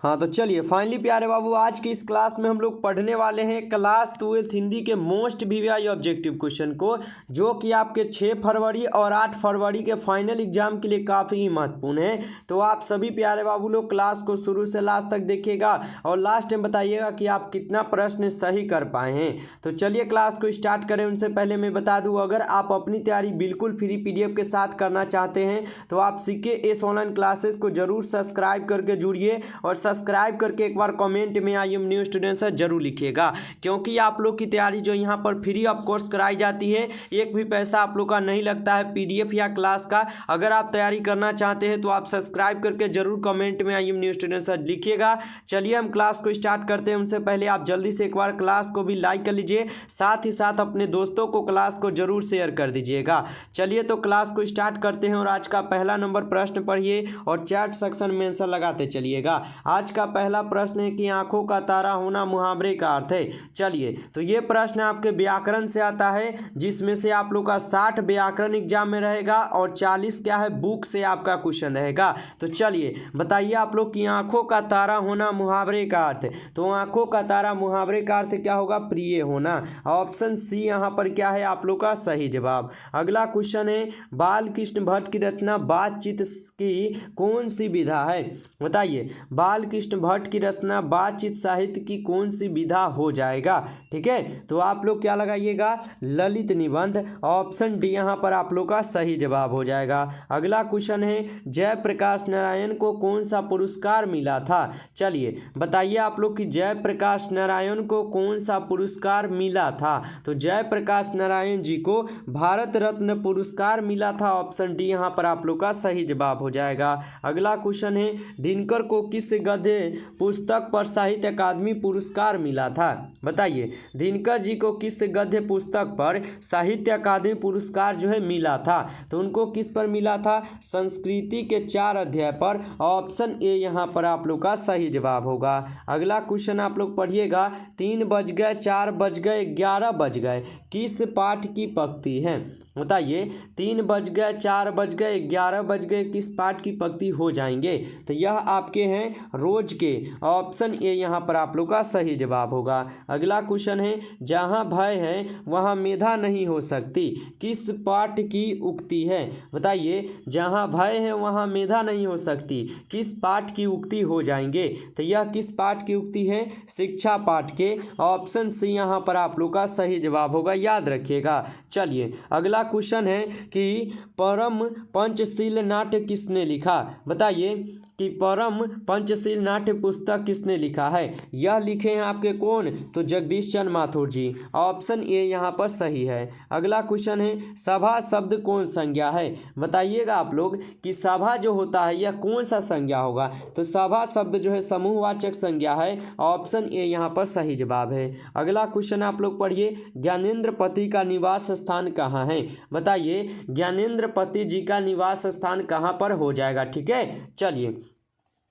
हाँ तो चलिए फाइनली प्यारे बाबू आज की इस क्लास में हम लोग पढ़ने वाले हैं क्लास 12 हिंदी के मोस्ट वीवीआई ऑब्जेक्टिव क्वेश्चन को, जो कि आपके 6 फरवरी और 8 फरवरी के फाइनल एग्जाम के लिए काफ़ी ही महत्वपूर्ण है। तो आप सभी प्यारे बाबू लोग क्लास को शुरू से लास्ट तक देखिएगा और लास्ट में बताइएगा कि आप कितना प्रश्न सही कर पाए हैं। तो चलिए क्लास को स्टार्ट करें। उनसे पहले मैं बता दूँ, अगर आप अपनी तैयारी बिल्कुल फ्री PDF के साथ करना चाहते हैं तो आप CKS ऑनलाइन क्लासेस को जरूर सब्सक्राइब करके जुड़िए और सब्सक्राइब करके एक बार कमेंट में आई एम न्यू स्टूडेंट से जरूर लिखिएगा, क्योंकि आप लोग की तैयारी जो यहाँ पर फ्री ऑफ कोर्स कराई जाती है, एक भी पैसा आप लोग का नहीं लगता है PDF या क्लास का। अगर आप तैयारी करना चाहते हैं तो आप सब्सक्राइब करके जरूर कमेंट में आई एम न्यू स्टूडेंट से लिखिएगा। चलिए हम क्लास को स्टार्ट करते हैं। उनसे पहले आप जल्दी से एक बार क्लास को भी लाइक कर लीजिए, साथ ही साथ अपने दोस्तों को क्लास को जरूर शेयर कर दीजिएगा। चलिए तो क्लास को स्टार्ट करते हैं और आज का पहला नंबर प्रश्न पढ़िए और चैट सेक्शन में आंसर लगाते चलिएगा। आज का पहला प्रश्न है कि आंखों का तारा होना मुहावरे का अर्थ है। चलिए तो ये प्रश्न आपके व्याकरण से आता है, जिसमें से आप लोग का 60 व्याकरण एग्जाम में रहेगा और 40 क्या है बुक से आपका क्वेश्चन रहेगा। तो चलिए बताइए आप लोग कि आंखों का तारा होना मुहावरे का अर्थ है। तो आंखों का तारा मुहावरे का अर्थ क्या होगा? प्रिय होना। ऑप्शन सी यहाँ पर क्या है आप लोग का सही जवाब। अगला क्वेश्चन है बाल कृष्ण भट्ट की रचना बातचीत की कौन सी विधा है? बताइए बाल कृष्ण भट्ट की रचना बातचीत साहित्य की कौन सी विधा हो जाएगा? ठीक है, तो आप लोग क्या लगाइएगा? ललित निबंध। ऑप्शन डी यहाँ पर आप लोग का सही जवाब हो जाएगा। अगला क्वेश्चन है जयप्रकाश नारायण को कौन सा पुरस्कार मिला था? चलिए बताइए आप लोग कि जयप्रकाश नारायण को कौन सा पुरस्कार मिला था? तो जयप्रकाश नारायण जी को भारत रत्न पुरस्कार मिला था। ऑप्शन डी यहाँ पर आप लोग का सही जवाब हो जाएगा। अगला क्वेश्चन है दिनकर को किस गद्य पुस्तक पर साहित्य अकादमी पुरस्कार मिला था? बताइए दिनकर जी को किस गद्य पुस्तक पर साहित्य अकादमी पुरस्कार जो है मिला था? तो उनको किस पर मिला था? संस्कृति के 4 अध्याय पर। ऑप्शन ए यहाँ पर आप लोग का सही जवाब होगा। अगला क्वेश्चन आप लोग पढ़िएगा 3 बज गए 4 बज गए 11 बज गए किस पाठ की पंक्ति है? बताइए 3 बज गए 4 बज गए 11 बज गए किस पाठ की पंक्ति हो जाएंगे? तो यह आपके हैं रोज के। ऑप्शन ए यहाँ पर आप लोग का सही जवाब होगा। अगला क्वेश्चन है जहाँ भय है वहाँ मेधा नहीं हो सकती किस पाठ की उक्ति है? बताइए जहाँ भय है वहाँ मेधा नहीं हो सकती किस पाठ की उक्ति हो जाएंगे? तो यह किस पाठ की उक्ति है? शिक्षा पाठ के। ऑप्शन सी यहाँ पर आप लोग का सही जवाब होगा, याद रखिएगा। चलिए अगला क्वेश्चन है कि परम पंचशील नाट्य किसने लिखा? बताइए कि परम पंचशील नाट्य पुस्तक किसने लिखा है? यह लिखे हैं आपके कौन? तो जगदीश चंद्र माथुर जी। ऑप्शन ए यहाँ पर सही है। अगला क्वेश्चन है सभा शब्द कौन संज्ञा है? बताइएगा आप लोग कि सभा जो होता है यह कौन सा संज्ञा होगा? तो सभा शब्द जो है समूहवाचक संज्ञा है। ऑप्शन ए यहाँ पर सही जवाब है। अगला क्वेश्चन आप लोग पढ़िए ज्ञानेंद्र पति का निवास स्थान कहाँ है? बताइए ज्ञानेंद्र पति जी का निवास स्थान कहाँ पर हो जाएगा? ठीक है, चलिए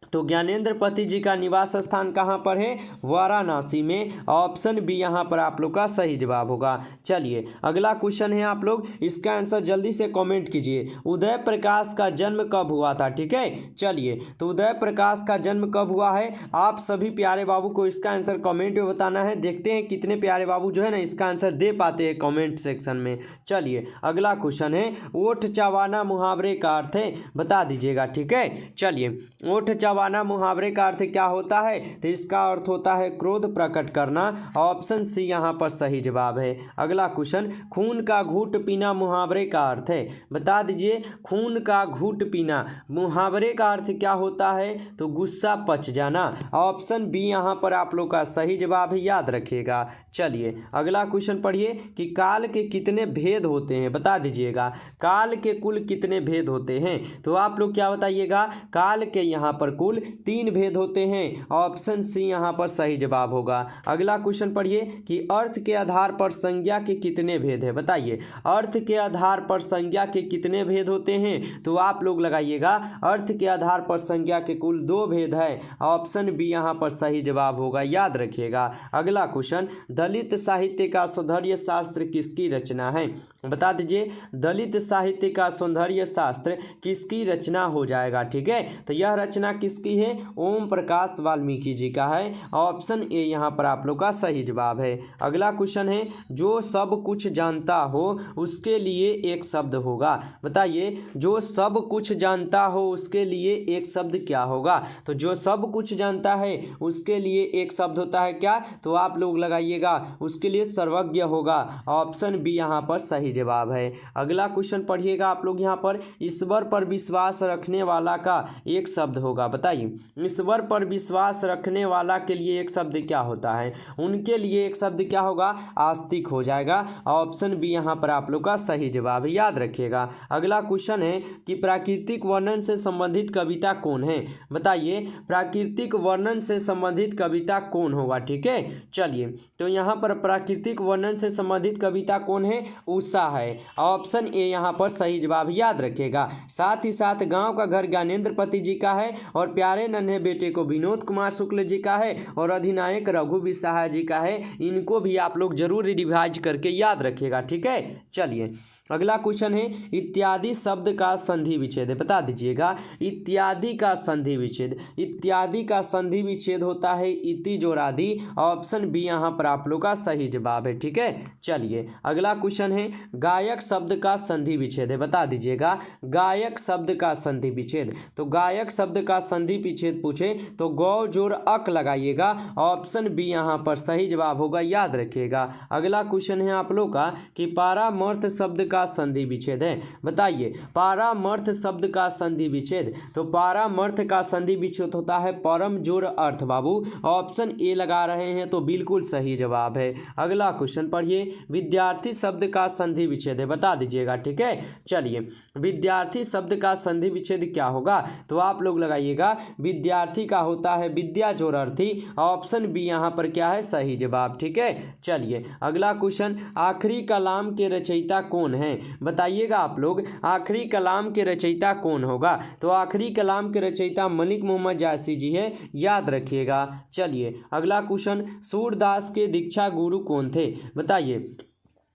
तो ज्ञानेंद्र पति जी का निवास स्थान कहाँ पर है? वाराणसी में। ऑप्शन बी यहाँ पर आप लोग का सही जवाब होगा। चलिए अगला क्वेश्चन है आप लोग इसका आंसर जल्दी से कमेंट कीजिए। उदय प्रकाश का जन्म कब हुआ था? ठीक है, चलिए तो उदय प्रकाश का जन्म कब हुआ है? आप सभी प्यारे बाबू को इसका आंसर कमेंट में बताना है। देखते हैं कितने प्यारे बाबू जो है ना इसका आंसर दे पाते हैं कमेंट सेक्शन में। चलिए अगला क्वेश्चन है ओठ चबाना मुहावरे का अर्थ है, बता दीजिएगा। ठीक है, चलिए ओठ चबाना मुहावरे का अर्थ क्या होता है? तो इसका अर्थ होता है क्रोध प्रकट करना। ऑप्शन सी यहाँ पर सही जवाब है। अगला क्वेश्चन खून का घूंट पीना मुहावरे का अर्थ है, बता दीजिए। खून का घूंट पीना मुहावरे का अर्थ क्या होता है? तो गुस्सा पच जाना। ऑप्शन बी यहाँ पर आप लोग का सही जवाब है, याद रखिएगा। चलिए अगला क्वेश्चन पढ़िए कि काल के कितने भेद होते हैं? बता दीजिएगा काल के कुल कितने भेद होते हैं? तो आप लोग क्या बताइएगा? काल के यहाँ पर कुल 3 भेद होते हैं। ऑप्शन सी यहाँ पर सही जवाब होगा। अगला क्वेश्चन पढ़िए कि अर्थ के आधार पर संज्ञा के कितने भेद है? बताइए अर्थ के आधार पर संज्ञा के कितने भेद होते हैं? तो आप लोग लगाइएगा अर्थ के आधार पर संज्ञा के कुल 2 भेद है। ऑप्शन बी यहाँ पर सही जवाब होगा, याद रखिएगा। अगला क्वेश्चन दलित साहित्य का सौंदर्य शास्त्र किसकी रचना है? बता दीजिए दलित साहित्य का सौंदर्य शास्त्र किसकी रचना हो जाएगा। ठीक है, तो यह रचना किसकी है, ओम प्रकाश वाल्मीकि जी का है। ऑप्शन ए यहाँ पर आप लोग का सही जवाब है। अगला क्वेश्चन है, जो सब कुछ जानता हो उसके लिए एक शब्द होगा। बताइए, जो सब कुछ जानता हो उसके लिए एक शब्द क्या होगा। तो जो सब कुछ जानता है उसके लिए एक शब्द होता है क्या, तो आप लोग लगाइएगा उसके लिए सर्वज्ञ होगा। ऑप्शन बी यहाँ पर सही जवाब है। अगला क्वेश्चन पढ़िएगा आप लोग, यहाँ पर ईश्वर पर विश्वास रखने वाला का एक शब्द होगा। बताइए, ईश्वर पर विश्वास रखने वाला के लिए एक शब्द क्या होता है, उनके लिए एक शब्द क्या होगा, आस्तिक हो जाएगा। ऑप्शन बी यहाँ पर आप लोग का सही जवाब है, याद रखिएगा। अगला क्वेश्चन है कि प्राकृतिक वर्णन से संबंधित कविता कौन है। बताइए, प्राकृतिक वर्णन से संबंधित कविता कौन होगा। ठीक है, चलिए, तो यहाँ पर प्राकृतिक वर्णन से संबंधित कविता कौन है, उषा है। ऑप्शन ए यहाँ पर सही जवाब, याद रखिएगा। साथ ही साथ गांव का घर ज्ञानेंद्र पति जी का है और प्यारे नन्हे बेटे को विनोद कुमार शुक्ल जी का है और अधिनायक रघुवीर सहाय जी का है। इनको भी आप लोग जरूर रिवाइज करके याद रखिएगा। ठीक है, चलिए अगला क्वेश्चन है, इत्यादि शब्द का संधि विच्छेद है। बता दीजिएगा इत्यादि का संधि विच्छेद। इत्यादि का संधि विच्छेद होता है इति जोरादि। ऑप्शन बी यहाँ पर आप लोग का सही जवाब है। ठीक है, चलिए अगला क्वेश्चन है, गायक शब्द का संधि विच्छेद है। बता दीजिएगा गायक शब्द का संधि विच्छेद। तो गायक शब्द का संधि विच्छेद पूछे तो गौ जोर अक लगाइएगा। ऑप्शन बी यहाँ पर सही जवाब होगा, याद रखिएगा। अगला क्वेश्चन है आप लोग का कि पारामर्थ शब्द का संधि विच्छेद है। बताइए, पारामर्थ शब्द का संधि विच्छेद। तो पारामर्थ का संधि विच्छेद होता है परम जोर अर्थ। बाबू ऑप्शन ए लगा रहे हैं तो बिल्कुल सही जवाब है। अगला क्वेश्चन पढ़िए, विद्यार्थी शब्द का संधि विच्छेद है। बता दीजिएगा। ठीक है, चलिए विद्यार्थी शब्द का संधि विच्छेद क्या होगा, तो आप लोग लगाइएगा विद्यार्थी का होता है विद्या जोर अर्थी। ऑप्शन बी यहाँ पर क्या है, सही जवाब। ठीक है, चलिए अगला क्वेश्चन, आखिरी कलाम के रचयिता कौन है। बताइएगा आप लोग आखिरी कलाम के रचयिता कौन होगा। तो आखिरी कलाम के रचयिता मलिक मोहम्मद जायसी जी है, याद रखिएगा। चलिए अगला क्वेश्चन, सूरदास के दीक्षा गुरु कौन थे। बताइए,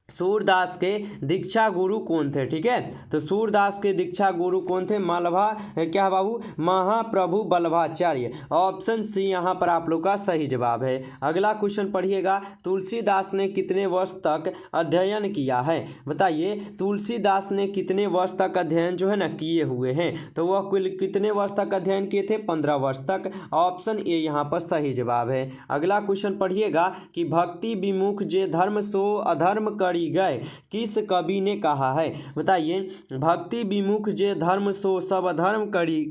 सूरदास के दीक्षा गुरु कौन थे। ठीक है, तो सूरदास के दीक्षा गुरु कौन थे, मालवा क्या बाबू, महाप्रभु बल्लभाचार्य। ऑप्शन सी यहाँ पर आप लोग का सही जवाब है। अगला क्वेश्चन पढ़िएगा, तुलसीदास ने कितने वर्ष तक अध्ययन किया है। बताइए, तुलसीदास ने कितने वर्ष तक अध्ययन जो है ना किए हुए हैं, तो वह कुल कितने वर्ष तक अध्ययन किए थे, 15 वर्ष तक। ऑप्शन ए यहाँ पर सही जवाब है। अगला क्वेश्चन पढ़िएगा कि भक्ति विमुख जे धर्म सो अधर्म करी गए, किस कवि ने कहा है। बताइए, भक्ति विमुख जे धर्म सो सब अधर्म करी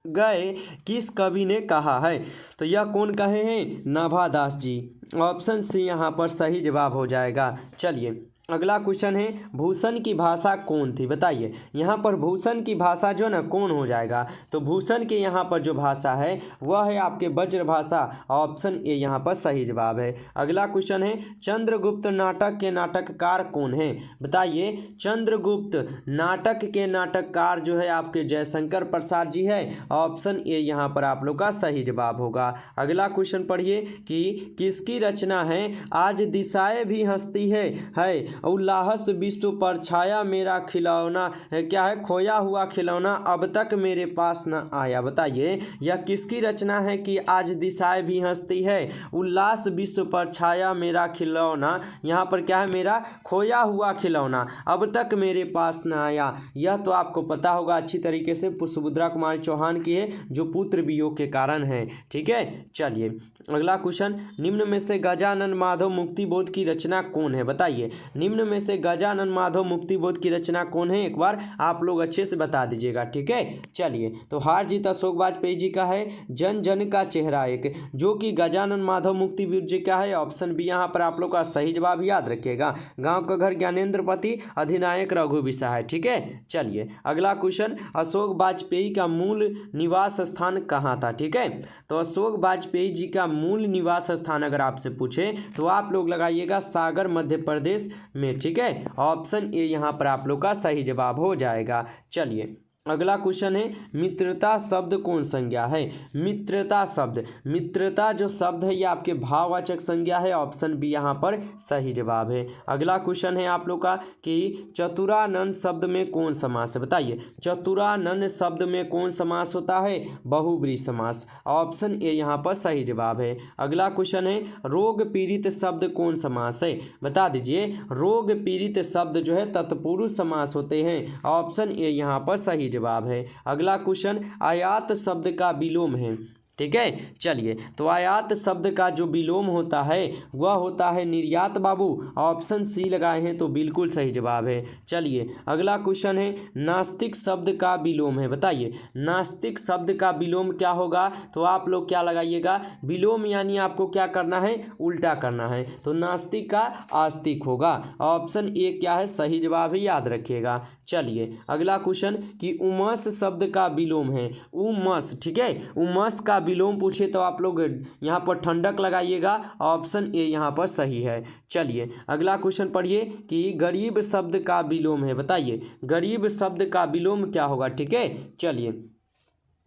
गए, किस कवि ने कहा है। तो यह कौन कहे हैं, नाभादास जी। ऑप्शन सी यहाँ पर सही जवाब हो जाएगा। चलिए अगला क्वेश्चन है, भूषण की भाषा कौन थी। बताइए, यहाँ पर भूषण की भाषा जो ना कौन हो जाएगा, तो भूषण के यहाँ पर जो भाषा है वह है आपके ब्रज भाषा। ऑप्शन ए यहाँ पर सही जवाब है। अगला क्वेश्चन है, चंद्रगुप्त नाटक के नाटककार कौन है। बताइए, चंद्रगुप्त नाटक के नाटककार जो है आपके जयशंकर प्रसाद जी है। ऑप्शन ए यहाँ पर आप लोग का सही जवाब होगा। अगला क्वेश्चन पढ़िए कि किसकी रचना है, आज दिशाएं भी हंसती है उल्लास विश्व पर छाया मेरा खिलौना क्या है, खोया हुआ खिलौना अब तक मेरे पास न आया। बताइए, यह किसकी रचना है कि आज दिशाएं भी हंसती है, उल्लास विश्व पर छाया मेरा खिलौना, यहाँ पर क्या है, मेरा खोया हुआ खिलौना अब तक मेरे पास न आया। यह तो आपको पता होगा अच्छी तरीके से, सुभद्रा कुमारी चौहान की है जो पुत्र वियोग के कारण है। ठीक है, चलिए अगला क्वेश्चन, निम्न में से गजानन माधव मुक्तिबोध की रचना कौन है। बताइए, निम्न में से गजानन माधव मुक्तिबोध की रचना कौन है, एक बार आप लोग अच्छे से बता दीजिएगा। ठीक है, चलिए तो हार जीत अशोक वाजपेयी जी का है, जन जन का चेहरा एक, जो कि गजानन माधव मुक्तिबोध जी का है। ऑप्शन बी यहाँ पर आप लोग का सही जवाब, याद रखिएगा। गांव का घर ज्ञानेंद्र पति, अधिनायक रघुवीर सहाय। ठीक है, चलिए अगला क्वेश्चन, अशोक वाजपेयी का मूल निवास स्थान कहाँ था। ठीक है, तो अशोक वाजपेयी जी का मूल निवास स्थान अगर आपसे पूछे तो आप लोग लगाइएगा सागर मध्य प्रदेश में। ठीक है, ऑप्शन ए यहाँ पर आप लोग का सही जवाब हो जाएगा। चलिए अगला क्वेश्चन है मित्रता शब्द कौन संज्ञा है। मित्रता शब्द, मित्रता जो शब्द है ये आपके भाववाचक संज्ञा है। ऑप्शन बी यहाँ पर सही जवाब है। अगला क्वेश्चन है आप लोग का कि चतुरानन शब्द में कौन समास है, बताइए। चतुरानन शब्द में कौन समास होता है, बहुब्रीहि समास। ऑप्शन ए यहाँ पर सही जवाब है। अगला क्वेश्चन है रोग पीड़ित शब्द कौन समास है, बता दीजिए। रोग पीड़ित शब्द जो है तत्पुरुष समास होते हैं। ऑप्शन ए यहाँ पर सही जवाब है। अगला क्वेश्चन आयात शब्द का विलोम है, ठीक है। चलिए, तो आयात शब्द का जो विलोम होता है वह होता है निर्यात बाबू। ऑप्शन सी लगाए हैं तो बिल्कुल सही जवाब है। चलिए, अगला क्वेश्चन है नास्तिक शब्द का विलोम है, बताइए। नास्तिक शब्द का विलोम क्या होगा, तो आप लोग क्या लगाइएगा, विलोम यानी आपको क्या करना है, उल्टा करना है। तो नास्तिक का आस्तिक होगा। ऑप्शन ए क्या है, सही जवाब है, याद रखिएगा। चलिए, अगला क्वेश्चन कि उमस शब्द का विलोम है, उमस, ठीक है। उमस का विलोम पूछे तो आप लोग यहाँ पर ठंडक लगाइएगा। ऑप्शन ए यहाँ पर सही है। चलिए, अगला क्वेश्चन पढ़िए कि गरीब शब्द का विलोम है, बताइए। गरीब शब्द का विलोम क्या होगा, ठीक है। चलिए,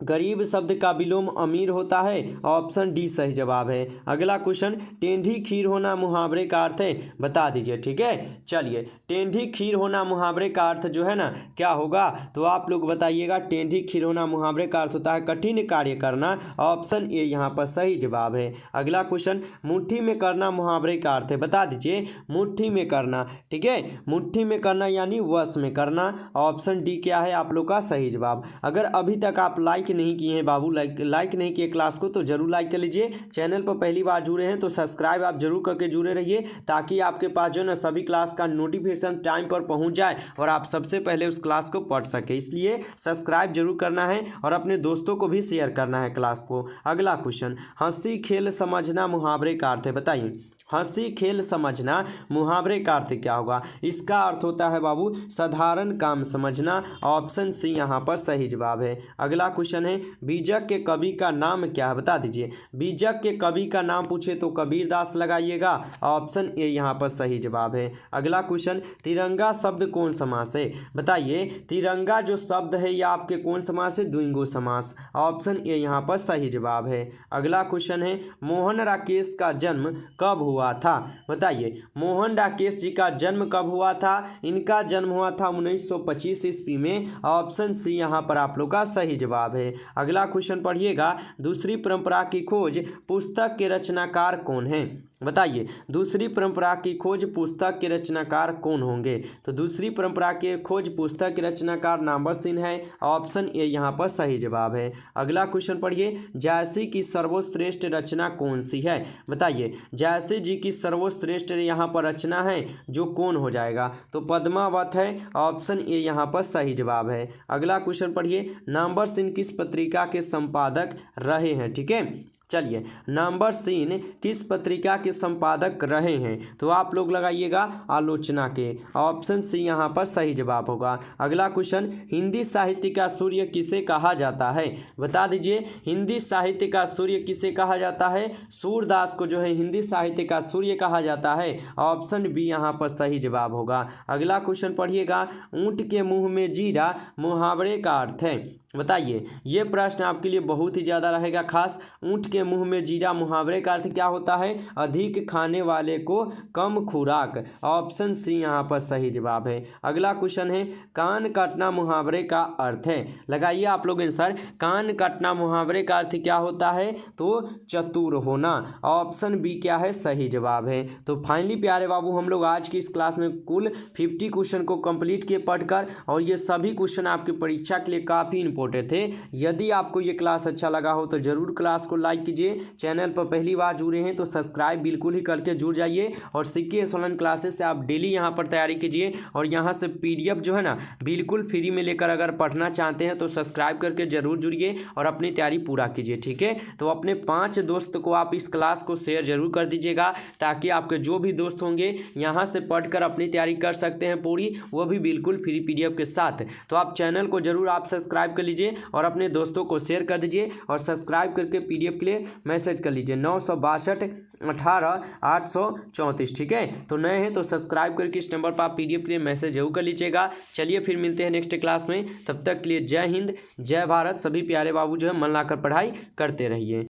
गरीब शब्द का विलोम अमीर होता है। ऑप्शन डी सही जवाब है। अगला क्वेश्चन टेढ़ी खीर होना मुहावरे का अर्थ है, बता दीजिए, ठीक है। चलिए, टेढ़ी खीर होना मुहावरे का अर्थ जो है ना क्या होगा, तो आप लोग बताइएगा। टेढ़ी खीर होना मुहावरे का अर्थ होता है कठिन कार्य करना। ऑप्शन ए यहाँ पर सही जवाब है। अगला क्वेश्चन मुट्ठी में करना मुहावरे का अर्थ है, बता दीजिए। मुट्ठी में करना, ठीक है। मुट्ठी में करना यानी वश में करना। ऑप्शन डी क्या है आप लोग का सही जवाब। अगर अभी तक आप लाइक नहीं किए हैं बाबू, लाइक नहीं किए क्लास को, तो जरूर लाइक कर लीजिए। चैनल पर पहली बार जुड़े हैं तो सब्सक्राइब आप जरूर करके जुड़े रहिए, ताकि आपके पास जो है ना सभी क्लास का नोटिफिकेशन टाइम पर पहुंच जाए और आप सबसे पहले उस क्लास को पढ़ सके। इसलिए सब्सक्राइब जरूर करना है और अपने दोस्तों को भी शेयर करना है क्लास को। अगला क्वेश्चन हंसी खेल समझना मुहावरे का अर्थ है, बताइए। हंसी खेल समझना मुहावरे का अर्थ क्या होगा, इसका अर्थ होता है बाबू साधारण काम समझना। ऑप्शन सी यहाँ पर सही जवाब है। अगला क्वेश्चन है बीजक के कवि का नाम क्या है, बता दीजिए। बीजक के कवि का नाम पूछे तो कबीरदास लगाइएगा। ऑप्शन ए यहाँ पर सही जवाब है। अगला क्वेश्चन तिरंगा शब्द कौन समास है, बताइए। तिरंगा जो शब्द है यह आपके कौन समास है, द्विगु समास। ऑप्शन ए यहाँ पर सही जवाब है। अगला क्वेश्चन है मोहन राकेश का जन्म कब हुआ था, बताइए। मोहन राकेश जी का जन्म कब हुआ था, इनका जन्म हुआ था 1925 ईस्वी में। ऑप्शन सी यहाँ पर आप लोग का सही जवाब है। अगला क्वेश्चन पढ़िएगा दूसरी परंपरा की खोज पुस्तक के रचनाकार कौन है, बताइए। दूसरी परंपरा की खोज पुस्तक के रचनाकार कौन होंगे, तो दूसरी परंपरा के खोज पुस्तक के रचनाकार नंबर सिंह है। ऑप्शन ए यहाँ पर सही जवाब है। अगला क्वेश्चन पढ़िए जायसी की सर्वश्रेष्ठ रचना कौन सी है, बताइए। जायसी जी की सर्वश्रेष्ठ यहाँ पर रचना है जो कौन हो जाएगा, तो पद्मावत है। ऑप्शन ए यहाँ पर सही जवाब है। अगला क्वेश्चन पढ़िए नंबर सिंह किस पत्रिका के संपादक रहे हैं, ठीक है। चलिए, नंबर सिंह किस पत्रिका के संपादक रहे हैं, तो आप लोग लगाइएगा आलोचना के। ऑप्शन सी यहाँ पर सही जवाब होगा। अगला क्वेश्चन हिंदी साहित्य का सूर्य किसे कहा जाता है, बता दीजिए। हिंदी साहित्य का सूर्य किसे कहा जाता है, सूरदास को जो है हिंदी साहित्य का सूर्य कहा जाता है। ऑप्शन बी यहाँ पर सही जवाब होगा। अगला क्वेश्चन पढ़िएगा ऊंट के मुंह में जीरा मुहावरे का अर्थ है, बताइए। ये प्रश्न आपके लिए बहुत ही ज़्यादा रहेगा खास। ऊंट के मुंह में जीरा मुहावरे का अर्थ क्या होता है, अधिक खाने वाले को कम खुराक। ऑप्शन सी यहाँ पर सही जवाब है। अगला क्वेश्चन है कान काटना मुहावरे का अर्थ है, लगाइए आप लोग आंसर। कान काटना मुहावरे का अर्थ क्या होता है, तो चतुर होना। ऑप्शन बी क्या है, सही जवाब है। तो फाइनली प्यारे बाबू हम लोग आज की इस क्लास में कुल 50 क्वेश्चन को कंप्लीट किए पढ़कर, और ये सभी क्वेश्चन आपकी परीक्षा के लिए काफ़ी इंपॉर्टेंट थे। यदि आपको ये क्लास अच्छा लगा हो तो जरूर क्लास को लाइक कीजिए। चैनल पर पहली बार जुड़े हैं तो सब्सक्राइब बिल्कुल ही करके जुड़ जाइए, और सिक्के ऑनलाइन क्लासेस से आप डेली यहाँ पर तैयारी कीजिए। और यहाँ से पीडीएफ जो है ना बिल्कुल फ्री में लेकर अगर पढ़ना चाहते हैं तो सब्सक्राइब करके जरूर जुड़िए और अपनी तैयारी पूरा कीजिए, ठीक है। तो अपने 5 दोस्त को आप इस क्लास को शेयर जरूर कर दीजिएगा, ताकि आपके जो भी दोस्त होंगे यहाँ से पढ़कर अपनी तैयारी कर सकते हैं पूरी, वो भी बिल्कुल फ्री पीडीएफ के साथ। तो आप चैनल को जरूर आप सब्सक्राइब कर लीजिए। लीजिए और अपने दोस्तों को शेयर कर दीजिए और सब्सक्राइब करके PDF के लिए मैसेज कर लीजिए 962 18 834। ठीक है, तो नए हैं तो सब्सक्राइब करके इस नंबर पर आप PDF के लिए मैसेज जरूर कर लीजिएगा। चलिए फिर मिलते हैं नेक्स्ट क्लास में, तब तक के लिए जय हिंद जय भारत। सभी प्यारे बाबू जो है मन लाकर पढ़ाई करते रहिए।